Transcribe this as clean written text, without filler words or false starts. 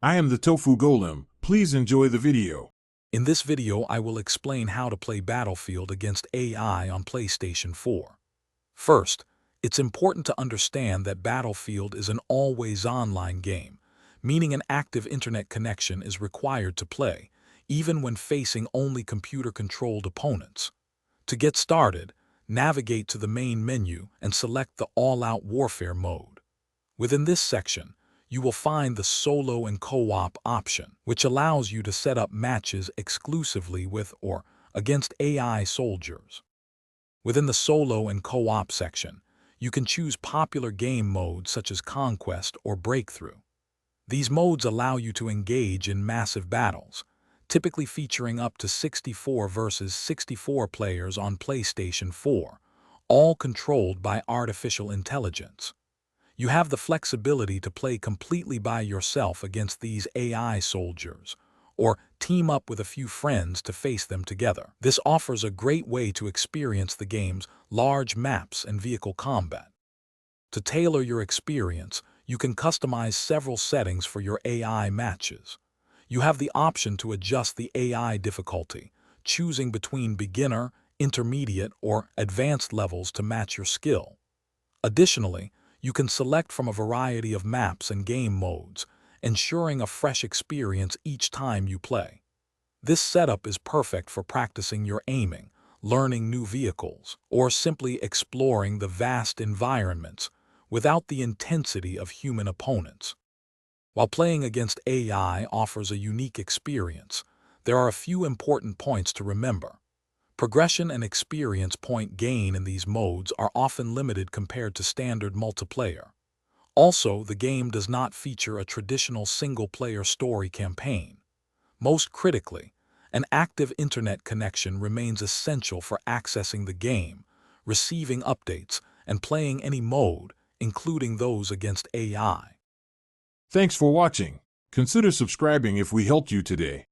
I am the Tofu Golem. Please enjoy the video. In this video, I will explain how to play Battlefield against AI on PlayStation 4. First, it's important to understand that Battlefield is an always online game, meaning an active internet connection is required to play, even when facing only computer-controlled opponents. To get started, navigate to the main menu and select the All-Out Warfare mode. Within this section, you will find the solo and co-op option, which allows you to set up matches exclusively with or against AI soldiers. Within the solo and co-op section, you can choose popular game modes such as Conquest or Breakthrough. These modes allow you to engage in massive battles, typically featuring up to 64 versus 64 players on PlayStation 4, all controlled by artificial intelligence. You have the flexibility to play completely by yourself against these AI soldiers, or team up with a few friends to face them together. This offers a great way to experience the game's large maps and vehicle combat. To tailor your experience, you can customize several settings for your AI matches. You have the option to adjust the AI difficulty, choosing between beginner, intermediate, or advanced levels to match your skill. Additionally, you can select from a variety of maps and game modes, ensuring a fresh experience each time you play. This setup is perfect for practicing your aiming, learning new vehicles, or simply exploring the vast environments without the intensity of human opponents. While playing against AI offers a unique experience, there are a few important points to remember. Progression and experience point gain in these modes are often limited compared to standard multiplayer. Also, the game does not feature a traditional single-player story campaign. Most critically, an active internet connection remains essential for accessing the game, receiving updates, and playing any mode, including those against AI. Thanks for watching. Consider subscribing if we helped you today.